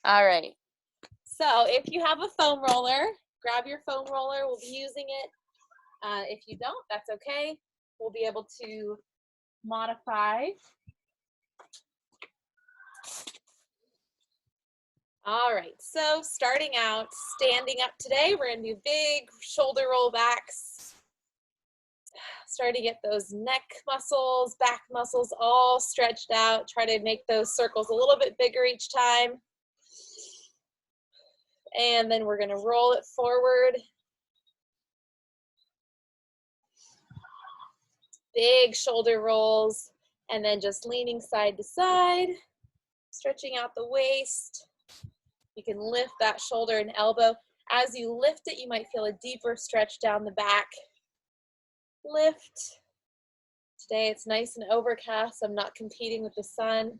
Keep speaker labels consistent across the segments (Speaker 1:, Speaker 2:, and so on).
Speaker 1: All right. So if you have a foam roller, grab your foam roller. We'll be using it. If you don't, that's okay. We'll be able to modify. All right, so starting out, standing up today, we're gonna do big shoulder roll backs. Start to get those neck muscles, back muscles all stretched out. Try to make those circles a little bit bigger each time. And then we're gonna roll it forward. Big shoulder rolls, and then just leaning side to side, stretching out the waist. You can lift that shoulder and elbow. As you lift it, you might feel a deeper stretch down the back. Lift. Today it's nice and overcast. I'm not competing with the sun.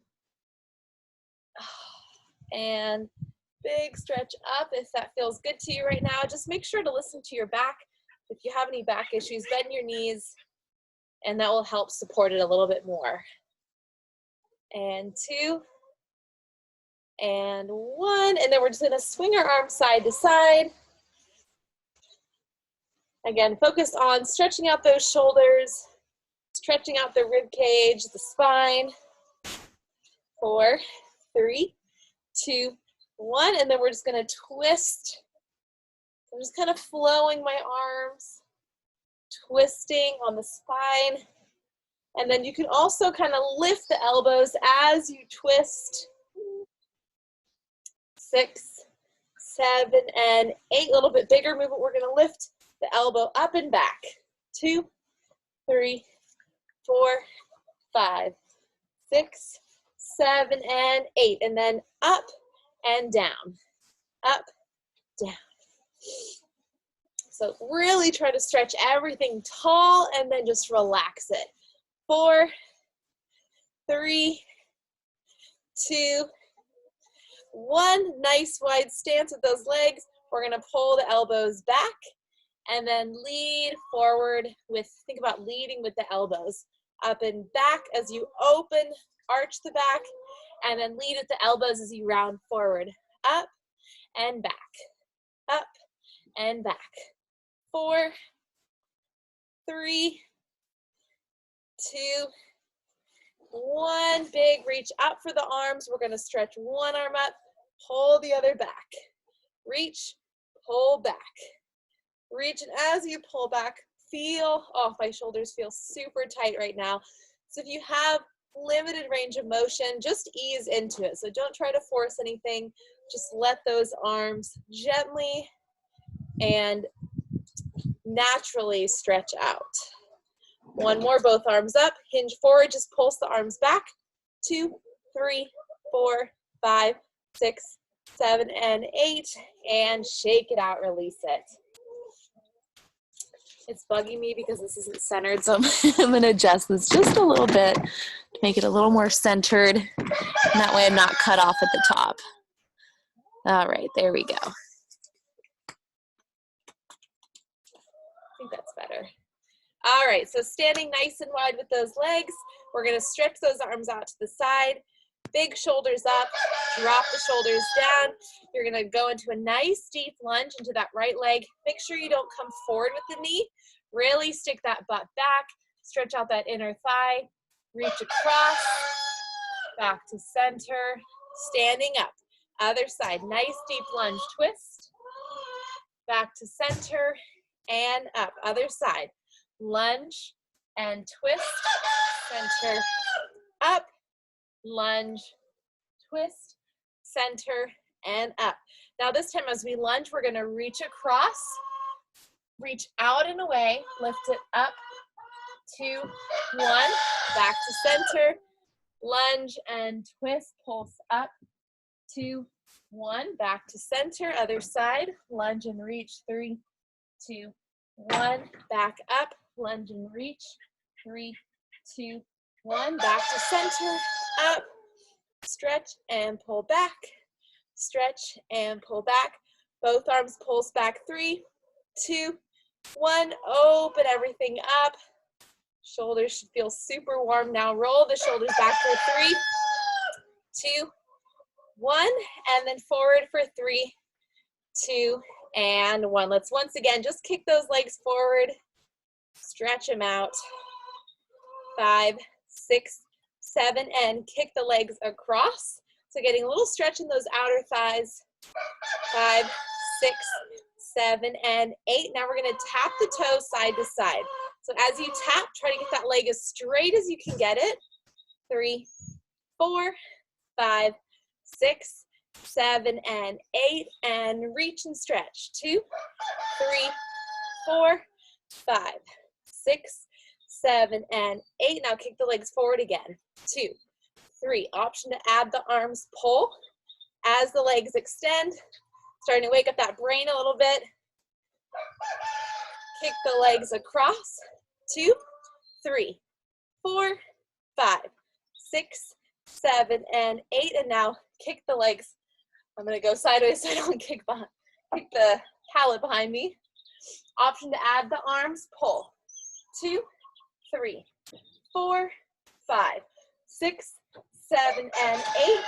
Speaker 1: And big stretch up if that feels good to you right now. Just make sure to listen to your back. If you have any back issues, bend your knees, and that will help support it a little bit more. And 2, and 1, and then we're just gonna swing our arms side to side. Again, focus on stretching out those shoulders, stretching out the rib cage, the spine. 4, 3, 2, 1, and then we're just gonna twist. I'm just kind of flowing my arms, twisting on the spine. And then you can also kind of lift the elbows as you twist. 6, 7, and 8. A little bit bigger movement. We're going to lift the elbow up and back. 2, 3, 4, 5, 6, 7, and 8. And then up and down. Up, down. So really try to stretch everything tall and then just relax it. 4, 3, 2, 1. Nice wide stance with those legs. We're gonna pull the elbows back and then lead forward with, think about leading with the elbows. Up and back as you open, arch the back, and then lead with the elbows as you round forward. Up and back, up and back. 4, 3, 2, 1. Big reach up for the arms. We're gonna stretch one arm up, pull the other back. Reach, pull back. Reach, and as you pull back, feel, oh, my shoulders feel super tight right now. So if you have limited range of motion, just ease into it. So don't try to force anything. Just let those arms gently and naturally stretch out. 1 more, both arms up, hinge forward, just pulse the arms back. 2, 3, 4, 5, 6, 7, and 8, and shake it out, release it. It's bugging me because this isn't centered, so I'm going to adjust this just a little bit to make it a little more centered, and that way I'm not cut off at the top. All right, there we go. I think that's better. All right, so standing nice and wide with those legs, we're gonna stretch those arms out to the side, big shoulders up, drop the shoulders down. You're gonna go into a nice deep lunge into that right leg. Make sure you don't come forward with the knee. Really stick that butt back, stretch out that inner thigh, reach across, back to center, standing up. Other side, nice deep lunge, twist, back to center, and up. Other side. Lunge and twist, center, up, lunge, twist, center, and up. Now this time as we lunge, we're gonna reach across, reach out and away, lift it up, 2, 1, back to center, lunge and twist, pulse up, 2, 1, back to center, other side, lunge and reach, 3, 2, 1, back up, lunge and reach, 3, 2, 1, back to center, up, stretch and pull back, stretch and pull back, both arms pulse back, 3, 2, 1, open everything up, shoulders should feel super warm now, roll the shoulders back for 3, 2, 1, and then forward for 3, 2, and 1. Let's once again just kick those legs forward, stretch them out. 5, 6, 7, and kick the legs across. So getting a little stretch in those outer thighs. 5, 6, 7, and 8. Now we're going to tap the toes side to side. So as you tap, try to get that leg as straight as you can get it. 3, 4, 5, 6, 7, and 8. And reach and stretch. 2, 3, 4, 5, 6, 7, and 8. Now kick the legs forward again. 2, 3. Option to add the arms, pull. As the legs extend, starting to wake up that brain a little bit. Kick the legs across. 2, 3, 4, 5, 6, 7, and 8. And now kick the legs. I'm going to go sideways so I don't kick the pallet behind me. Option to add the arms, pull. 2, 3, 4, 5, 6, 7, and 8.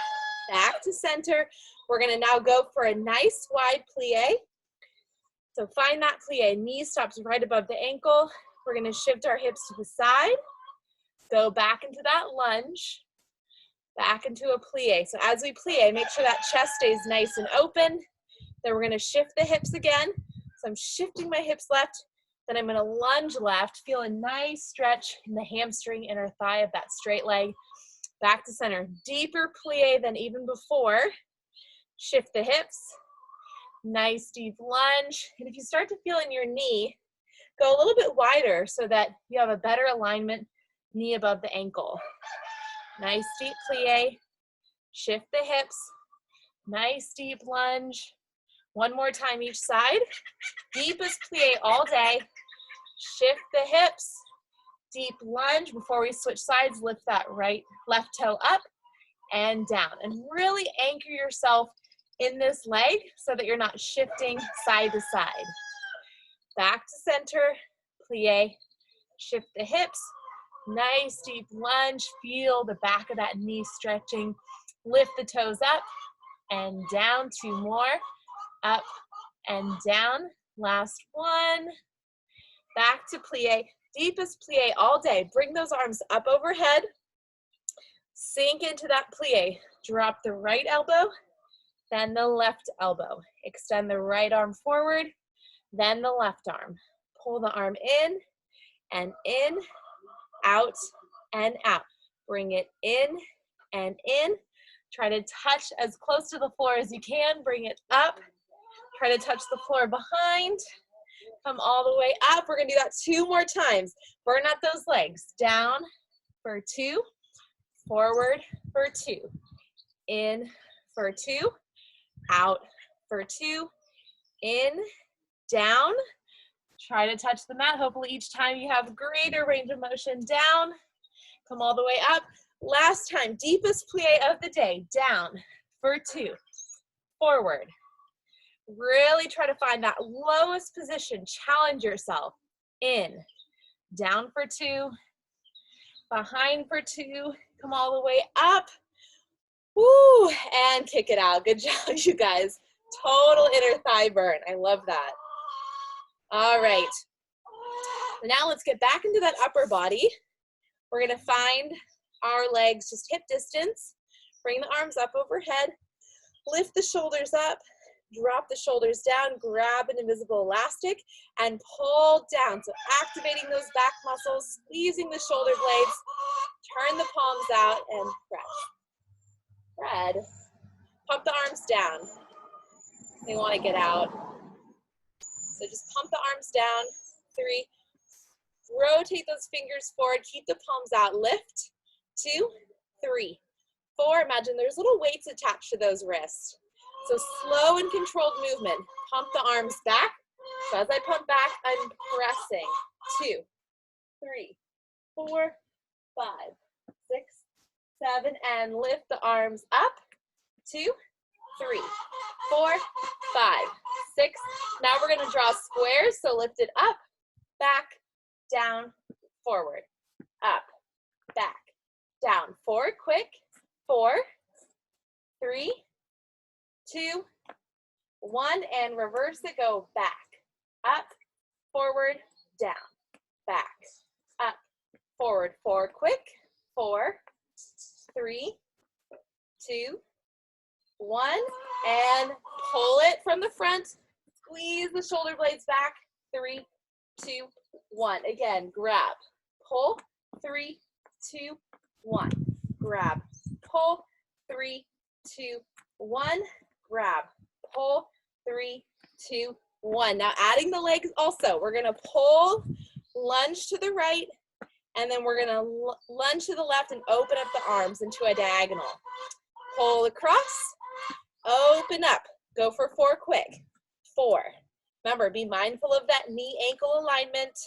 Speaker 1: Back to center. We're going to now go for a nice wide plie. So find that plie. Knee stops right above the ankle. We're going to shift our hips to the side. Go back into that lunge. Back into a plie. So as we plie, make sure that chest stays nice and open. Then we're going to shift the hips again. So I'm shifting my hips left. Then I'm going to lunge left. Feel a nice stretch in the hamstring, inner thigh of that straight leg. Back to center. Deeper plie than even before. Shift the hips. Nice deep lunge. And if you start to feel in your knee, go a little bit wider so that you have a better alignment, knee above the ankle. Nice deep plie. Shift the hips. Nice deep lunge. One more time each side. Deepest plie all day. Shift the hips. Deep lunge. Before we switch sides, lift that left toe up and down. And really anchor yourself in this leg so that you're not shifting side to side. Back to center, plie, shift the hips, nice deep lunge, feel the back of that knee stretching, lift the toes up and down, 2 more, up and down, last one, back to plie, deepest plie all day, bring those arms up overhead, sink into that plie, drop the right elbow, then the left elbow. Extend the right arm forward, then the left arm. Pull the arm in, out, and out. Bring it in and in. Try to touch as close to the floor as you can. Bring it up. Try to touch the floor behind. Come all the way up. We're going to do that 2 more times. Burn out those legs. Down for 2. Forward for 2. In for 2. Out for 2, in, down. Try to touch the mat. Hopefully each time you have greater range of motion. Down, come all the way up. Last time, deepest plie of the day. Down for 2, forward. Really try to find that lowest position. Challenge yourself. In, down for 2, behind for 2, come all the way up. Woo, and kick it out. Good job, you guys. Total inner thigh burn. I love that. All right. Now let's get back into that upper body. We're going to find our legs just hip distance. Bring the arms up overhead. Lift the shoulders up. Drop the shoulders down. Grab an invisible elastic and pull down. So activating those back muscles, squeezing the shoulder blades. Turn the palms out and press. Spread. Pump the arms down. They want to get out. So just pump the arms down. 3. Rotate those fingers forward. Keep the palms out. Lift. 2, 3, 4. Imagine there's little weights attached to those wrists. So slow and controlled movement. Pump the arms back. So as I pump back, I'm pressing. 2, 3, 4, 5, 6, 7, and lift the arms up. 2, 3, 4, 5, 6. Now we're going to draw squares. So lift it up, back, down, forward, up, back, down. 4, quick. 4, 3, 2, 1, and reverse it. Go back, up, forward, down, back, up, forward, forward, quick. 4, 3, 2, 1, and pull it from the front. Squeeze the shoulder blades back. 3, 2, 1. Again, grab, pull, 3, 2, 1. Grab, pull, 3, 2, 1. Grab, pull, 3, 2, 1. Now adding the legs also. We're going to pull, lunge to the right, and then we're going to lunge to the left and open up the arms into a diagonal. Pull across, open up. Go for 4 quick. 4. Remember, be mindful of that knee-ankle alignment.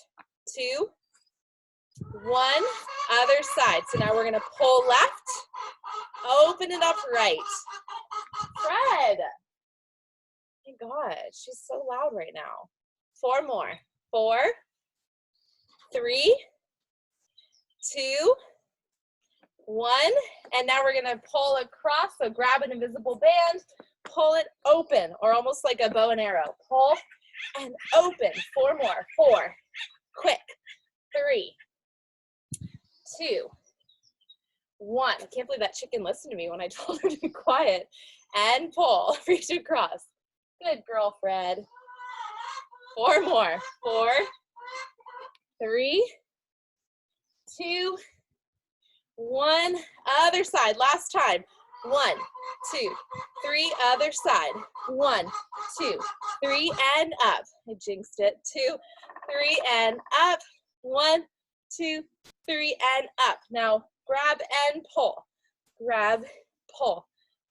Speaker 1: 2, 1, other side. So now we're going to pull left, open it up right. Fred. My God, she's so loud right now. 4 more. 4, 3, 2, 1. And now we're going to pull across. So grab an invisible band, pull it open, or almost like a bow and arrow. Pull and open. 4 more. 4. Quick. 3, 2, 1. I can't believe that chicken listened to me when I told her to be quiet. And pull. Reach across. Good girl, Fred. 4 more. 4, 3, 2, 1. Other side. Last time. 1, 2, 3. Other side. 1, 2, 3, and up. I jinxed it. 2, 3, and up. 1, 2, 3, and up. Now grab and pull. Grab, pull.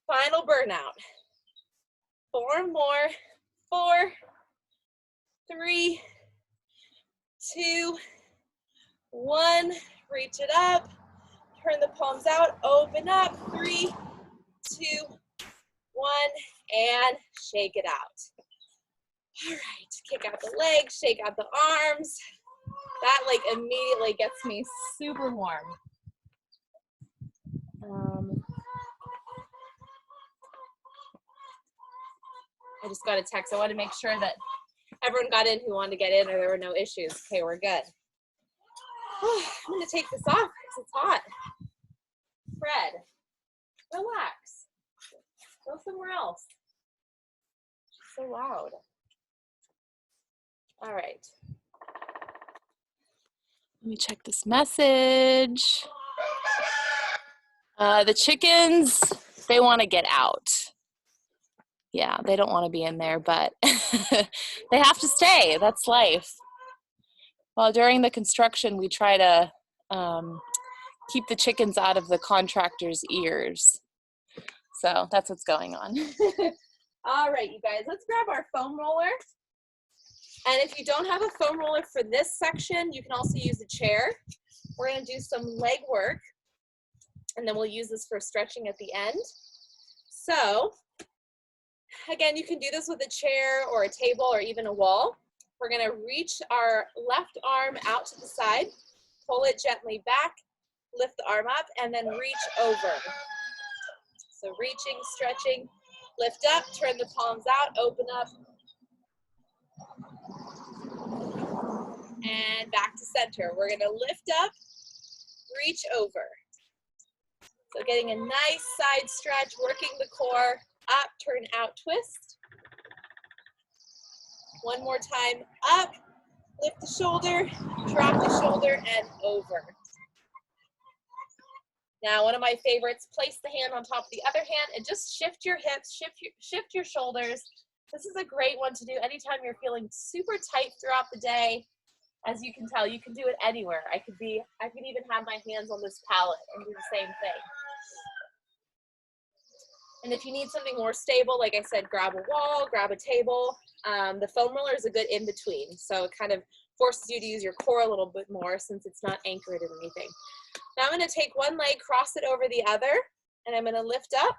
Speaker 1: Final burnout. 4 more. 4, 3, 2, 1. Reach it up. Turn the palms out. Open up. 3, 2, 1. And shake it out. All right. Kick out the legs. Shake out the arms. That like immediately gets me super warm. I just got a text. I want to make sure that everyone got in who wanted to get in or there were no issues. Okay, we're good. I'm going to take this off because it's hot. Fred, relax. Go somewhere else. It's so loud. All right. Let me check this message. The chickens, they want to get out. Yeah, they don't want to be in there, but they have to stay. That's life. Well, during the construction, we try to keep the chickens out of the contractor's ears. So that's what's going on. All right, you guys, let's grab our foam roller. And if you don't have a foam roller for this section, you can also use a chair. We're going to do some leg work, and then we'll use this for stretching at the end. So, again, you can do this with a chair or a table or even a wall. We're going to reach our left arm out to the side, pull it gently back, lift the arm up, and then reach over. So reaching, stretching, lift up, turn the palms out, open up, and back to center. We're going to lift up, reach over. So getting a nice side stretch, working the core, up, turn out, twist. One more time, up, lift the shoulder, drop the shoulder, and over. Now, one of my favorites, place the hand on top of the other hand and just shift your hips, shift your shoulders. This is a great one to do anytime you're feeling super tight throughout the day. As you can tell, you can do it anywhere. I could even have my hands on this pallet and do the same thing. And if you need something more stable, like I said, grab a wall, grab a table. The foam roller is a good in-between. So it kind of forces you to use your core a little bit more since it's not anchored in anything. Now I'm going to take one leg, cross it over the other, and I'm going to lift up.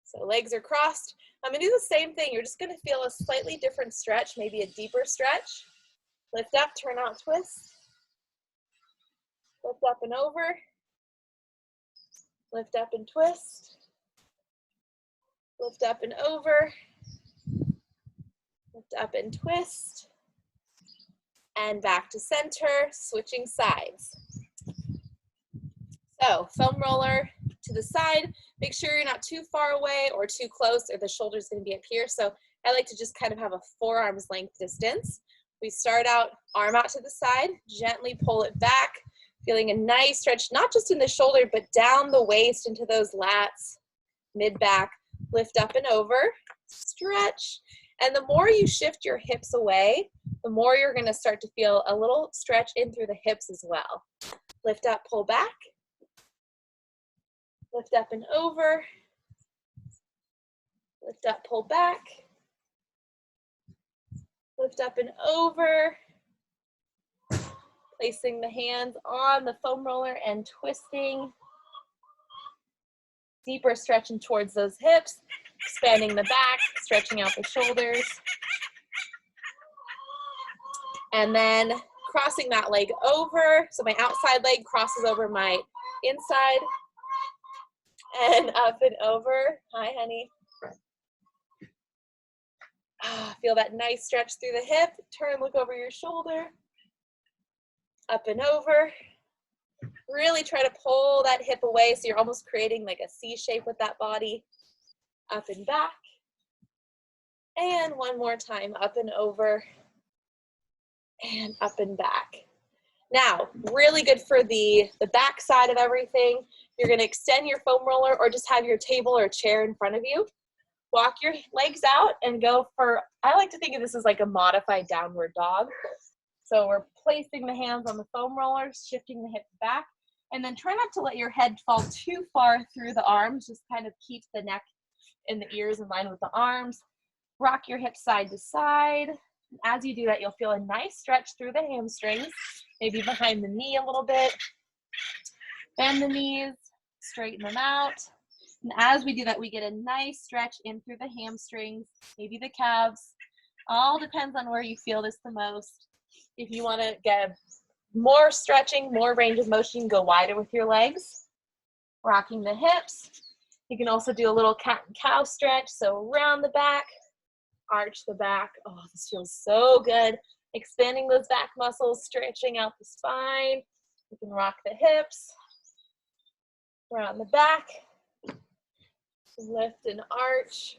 Speaker 1: So legs are crossed. I'm going to do the same thing. You're just going to feel a slightly different stretch, maybe a deeper stretch. Lift up, turn out, twist. Lift up and over. Lift up and twist. Lift up and over. Lift up and twist. And back to center, switching sides. So foam roller to the side. Make sure you're not too far away or too close or the shoulder's gonna be up here. So I like to just kind of have a forearm's length distance. We start out, arm out to the side, gently pull it back, feeling a nice stretch, not just in the shoulder, but down the waist into those lats, mid-back, lift up and over, stretch. And the more you shift your hips away, the more you're gonna start to feel a little stretch in through the hips as well. Lift up, pull back. Lift up and over. Lift up, pull back. Lift up and over. Placing the hands on the foam roller and twisting. Deeper stretching towards those hips, expanding the back, stretching out the shoulders. And then crossing that leg over. So my outside leg crosses over my inside. And up and over. Hi, honey. Feel that nice stretch through the hip. Turn, look over your shoulder. Up and over. Really try to pull that hip away so you're almost creating like a C shape with that body. Up and back. And one more time, up and over. And up and back. Now, really good for the back side of everything. You're gonna extend your foam roller or just have your table or chair in front of you. Walk your legs out and go for, I like to think of this as like a modified downward dog. So we're placing the hands on the foam rollers, shifting the hips back, and then try not to let your head fall too far through the arms. Just kind of keep the neck and the ears in line with the arms. Rock your hips side to side. As you do that, you'll feel a nice stretch through the hamstrings, maybe behind the knee a little bit. Bend the knees, straighten them out. And as we do that, we get a nice stretch in through the hamstrings, maybe the calves. All depends on where you feel this the most. If you want to get more stretching, more range of motion, you can go wider with your legs. Rocking the hips. You can also do a little cat and cow stretch. So round the back, arch the back. Oh, this feels so good. Expanding those back muscles, stretching out the spine. You can rock the hips. Round the back. Lift and arch.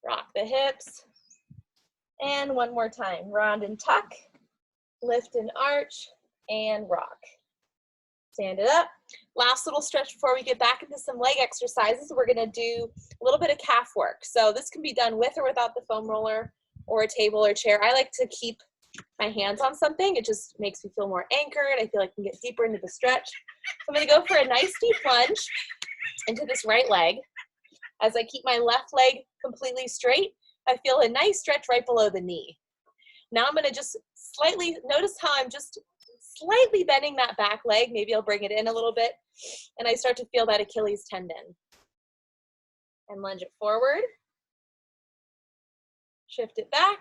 Speaker 1: Rock the hips. And one more time. Round and tuck. Lift and arch. And rock. Stand it up. Last little stretch before we get back into some leg exercises. We're going to do a little bit of calf work. So this can be done with or without the foam roller or a table or chair. I like to keep my hands on something. It just makes me feel more anchored. I feel like I can get deeper into the stretch. So I'm going to go for a nice deep lunge into this right leg. As I keep my left leg completely straight, I feel a nice stretch right below the knee. Now I'm going to just slightly, notice how I'm just slightly bending that back leg. Maybe I'll bring it in a little bit. And I start to feel that Achilles tendon. And lunge it forward. Shift it back.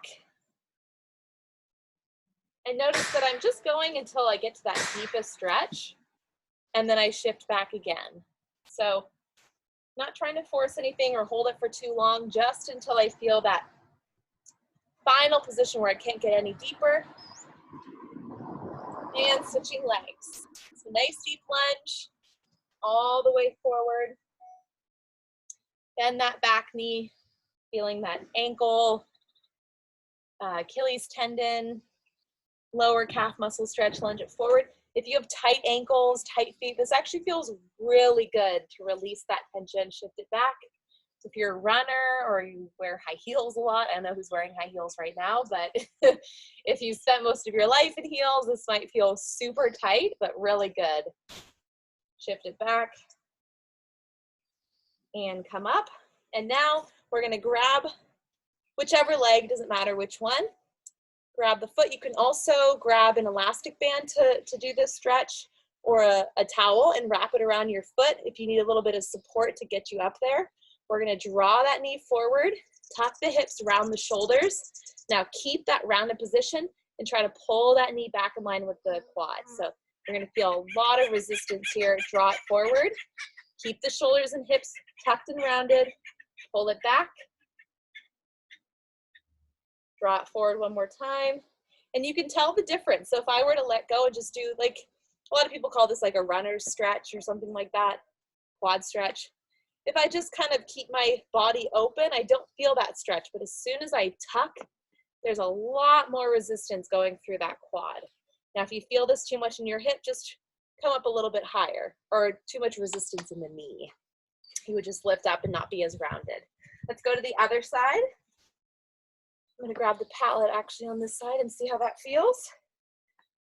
Speaker 1: And notice that I'm just going until I get to that deepest stretch. And then I shift back again. So not trying to force anything or hold it for too long, just until I feel that final position where I can't get any deeper. And switching legs. So nice deep lunge, all the way forward. Bend that back knee, feeling that ankle, Achilles tendon, lower calf muscle stretch, lunge it forward. If you have tight ankles, tight feet, this actually feels really good to release that tension, shift it back. So if you're a runner or you wear high heels a lot, I don't know who's wearing high heels right now, but if you spent most of your life in heels, this might feel super tight, but really good. Shift it back and come up. And now we're gonna grab whichever leg, doesn't matter which one. Grab the foot. You can also grab an elastic band to do this stretch, or a towel and wrap it around your foot if you need a little bit of support to get you up there. We're gonna draw that knee forward, tuck the hips around the shoulders. Now keep that rounded position and try to pull that knee back in line with the quad. So you're gonna feel a lot of resistance here. Draw it forward. Keep the shoulders and hips tucked and rounded. pull it back, draw it forward one more time, and you can tell the difference. So if I were to let go and just do, like, a lot of people call this like a runner's stretch or something like that, quad stretch. If I just kind of keep my body open, I don't feel that stretch, but as soon as I tuck, there's a lot more resistance going through that quad. Now, if you feel this too much in your hip, just come up a little bit higher, or too much resistance in the knee. You would just lift up and not be as rounded. Let's go to the other side. I'm gonna grab the palette actually on this side and see how that feels.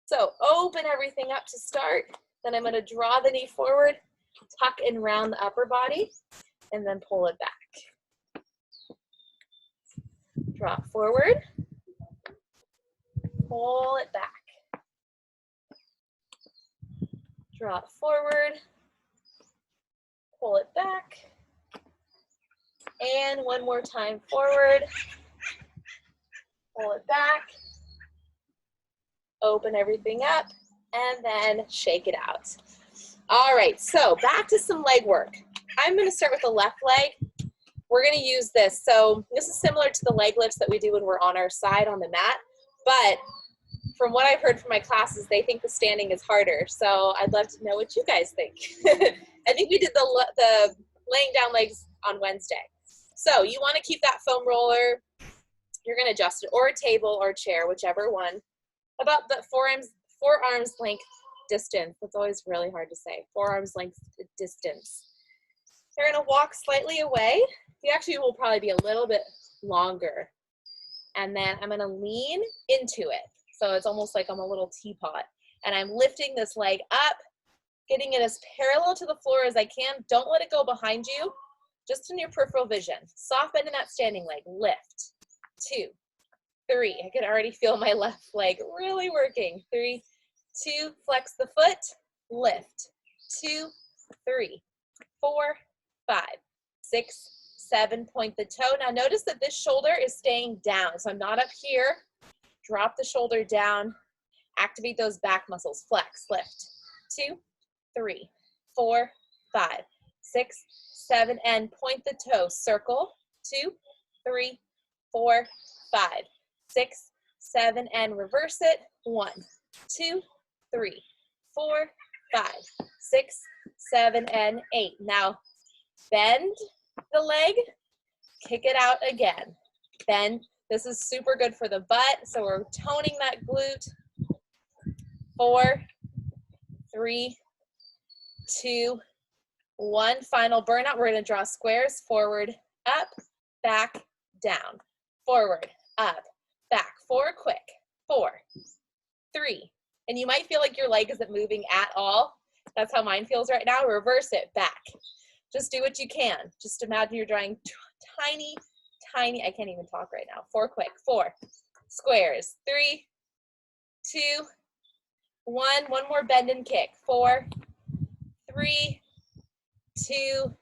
Speaker 1: So open everything up to start. Then I'm gonna draw the knee forward, tuck and round the upper body, and then pull it back. Draw it forward, pull it back. Draw it forward, pull it back, and one more time forward, pull it back, open everything up, and then shake it out. All right, so back to some leg work. I'm gonna start with the left leg. We're gonna use this. So this is similar to the leg lifts that we do when we're on our side on the mat, but from what I've heard from my classes, they think the standing is harder. So I'd love to know what you guys think. I think we did the laying down legs on Wednesday. So you wanna keep that foam roller. You're gonna adjust it, or a table or a chair, whichever one, about the forearms length distance. That's always really hard to say. Forearms length distance. You're gonna walk slightly away. You actually will probably be a little bit longer. And then I'm gonna lean into it. So it's almost like I'm a little teapot. And I'm lifting this leg up, getting it as parallel to the floor as I can. Don't let it go behind you, just in your peripheral vision. Soft bend in that standing leg, lift. 2, 3, I can already feel my left leg really working. 3, 2, flex the foot, lift. 2, 3, 4, 5, 6, 7, point the toe. Now notice that this shoulder is staying down, so I'm not up here. Drop the shoulder down, activate those back muscles, flex, lift. 2, 3, 4, 5, 6, 7, and point the toe, circle. 2, 3, 4, 5, 6, 7, and reverse it. 1, 2, 3, 4, 5, 6, 7, and 8. Now bend the leg, kick it out again. Bend. This is super good for the butt, so we're toning that glute. 4, 3, 2, 1. Final burnout. We're going to draw squares, forward, up, back, down, forward, up, back. 4 quick. 4, 3. And you might feel like your leg isn't moving at all. That's how mine feels right now. Reverse it, back. Just do what you can. Just imagine you're drawing tiny, I can't even talk right now. 4 quick. 4 squares. 3, 2, 1. One more bend and kick. 4, 3, 2,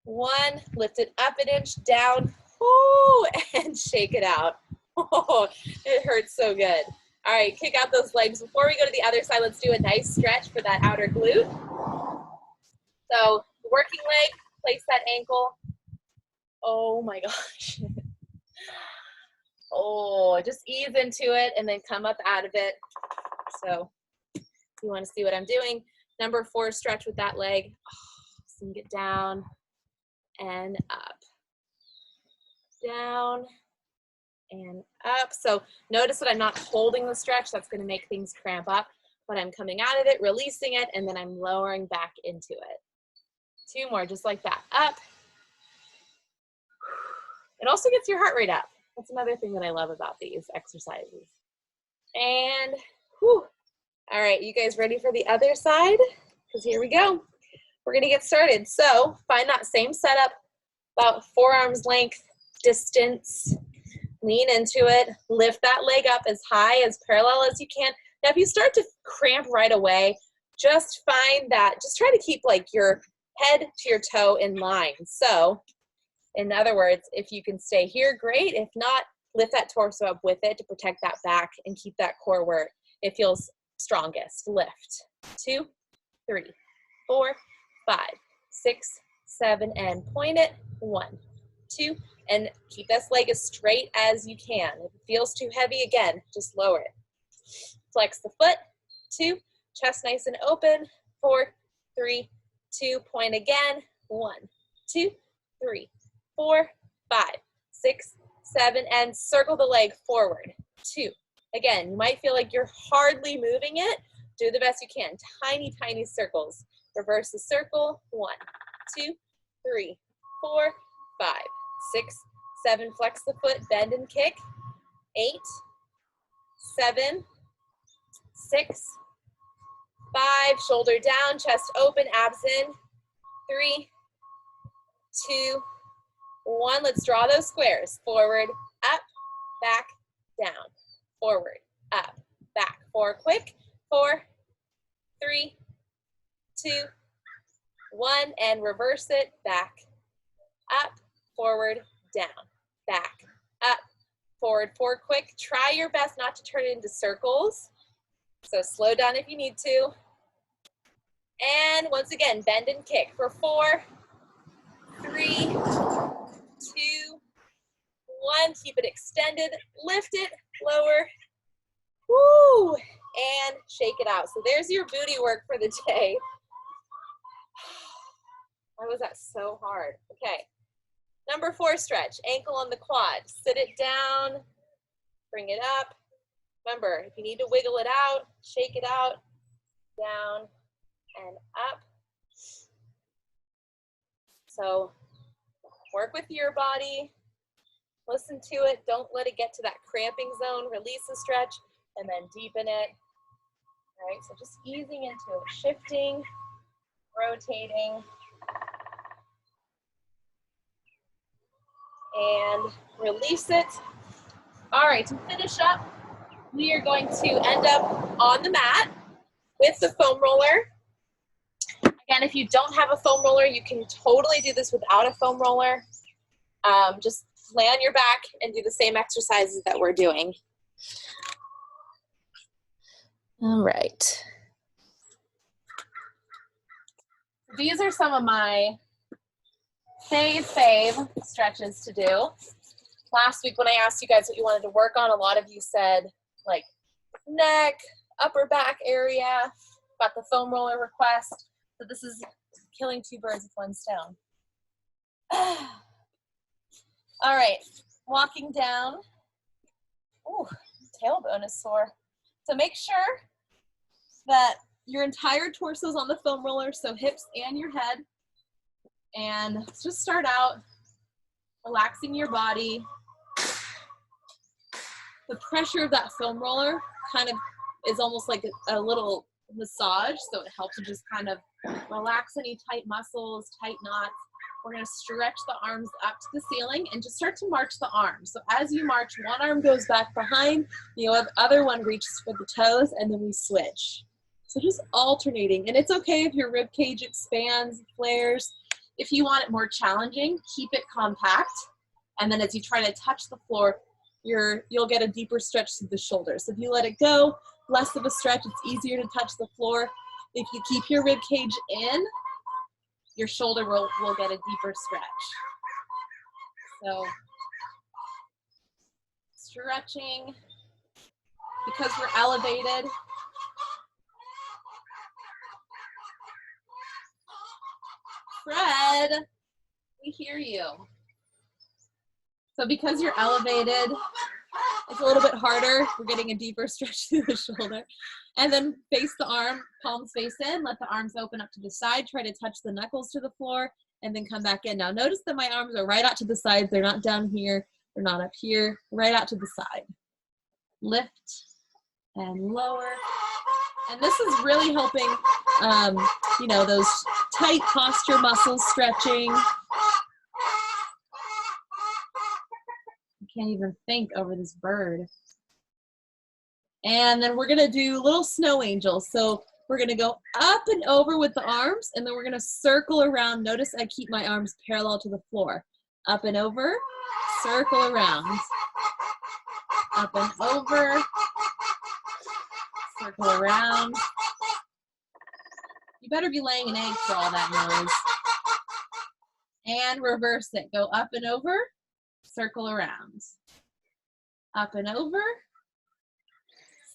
Speaker 1: 1. Lift it up an inch, down, ooh, and shake it out. Oh, it hurts so good. All right, kick out those legs. Before we go to the other side, let's do a nice stretch for that outer glute. So working leg, place that ankle. Oh my gosh. Oh, just ease into it and then come up out of it. So you want to see what I'm doing. Number 4, stretch with that leg. Sink it down and up. Down and up. So notice that I'm not holding the stretch. That's going to make things cramp up. But I'm coming out of it, releasing it, and then I'm lowering back into it. 2 more, just like that. Up. It also gets your heart rate up. That's another thing that I love about these exercises. And whew. All right, you guys ready for the other side? Because here we go. We're gonna get started. So find that same setup, about forearms length distance. Lean into it, lift that leg up as high, as parallel as you can. Now, if you start to cramp right away, just find that, just try to keep like your head to your toe in line. So in other words, if you can stay here, great. If not, lift that torso up with it to protect that back and keep that core where it feels strongest. Lift. 2, 3, 4, 5, 6, 7, and point it. 1, 2, and keep this leg as straight as you can. If it feels too heavy, again, just lower it. Flex the foot, 2, chest nice and open, 4, 3, 2, point again, 1, 2, 3, 4, 5, 6, 7, and circle the leg forward, 2. Again, you might feel like you're hardly moving it. Do the best you can. Tiny, tiny circles. Reverse the circle, 1, 2, 3, 4, 5, 6, 7, flex the foot, bend and kick, 8, 7, 6, 5, shoulder down, chest open, abs in, 3, 2, 1. Let's draw those squares. Forward, up, back, down. Forward, up, back. 4, quick. 4, 3, 2, 1, and reverse it. Back, up, forward, down, back, up, forward, 4, quick. Try your best not to turn it into circles. So slow down if you need to. And once again, bend and kick for 4, 3, 2, 1. Keep it extended. Lift it, lower. Woo! And shake it out. So there's your booty work for the day. Why was that so hard? Okay. Number 4 stretch, ankle on the quad. Sit it down, bring it up. Remember, if you need to wiggle it out, shake it out, down and up. So work with your body, listen to it. Don't let it get to that cramping zone. Release the stretch and then deepen it. All right, so just easing into it, shifting, rotating, and release it. All right, to finish up, we are going to end up on the mat with the foam roller. Again, if you don't have a foam roller, you can totally do this without a foam roller. Just lay on your back and do the same exercises that we're doing. All right. These are some of my fave stretches to do. Last week when I asked you guys what you wanted to work on, a lot of you said like neck, upper back area, got the foam roller request. So this is killing 2 birds with 1 stone. All right, walking down. Ooh, tailbone is sore. So make sure that your entire torso is on the foam roller, so hips and your head. And let's just start out relaxing your body. The pressure of that foam roller kind of is almost like a little massage, so it helps you just kind of relax any tight muscles, tight knots. We're going to stretch the arms up to the ceiling and just start to march the arms. So as you march, one arm goes back behind, the other one reaches for the toes, and then we switch. So just alternating. And it's okay if your rib cage expands, flares. If you want it more challenging, keep it compact. And then as you try to touch the floor, you'll get a deeper stretch through the shoulders. So if you let it go, less of a stretch, it's easier to touch the floor. If you keep your rib cage in, your shoulder will get a deeper stretch. So stretching, because we're elevated. Fred, we hear you. So because you're elevated, it's a little bit harder. We're getting a deeper stretch through the shoulder. And then face the arm, palms face in, let the arms open up to the side, try to touch the knuckles to the floor, and then come back in. Now notice that my arms are right out to the sides. They're not down here, they're not up here, right out to the side. Lift and lower. And this is really helping, you know, those tight posture muscles stretching. I can't even think over this bird. And then we're gonna do little snow angels. So we're gonna go up and over with the arms, and then we're gonna circle around. Notice I keep my arms parallel to the floor. Up and over, circle around. Up and over, circle around. You better be laying an egg for all that noise. And reverse it. Go up and over, circle around. Up and over,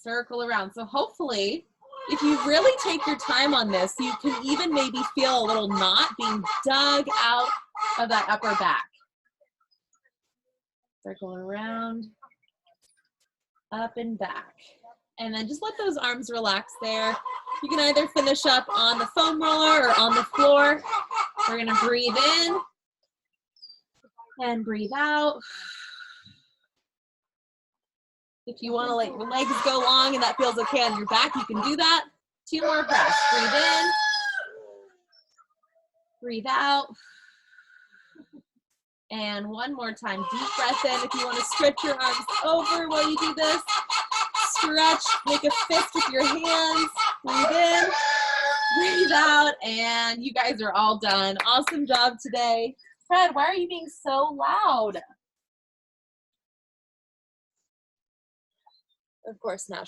Speaker 1: circle around. So hopefully, if you really take your time on this, you can even maybe feel a little knot being dug out of that upper back. Circle around, up and back. And then just let those arms relax there. You can either finish up on the foam roller or on the floor. We're gonna breathe in and breathe out. If you wanna let your legs go long and that feels okay on your back, you can do that. 2 more breaths. Breathe in, breathe out. And 1 more time, deep breath in. If you wanna stretch your arms over while you do this, stretch, make a fist with your hands. Breathe in, breathe out, and you guys are all done. Awesome job today. Fred, why are you being so loud? Of course, now she's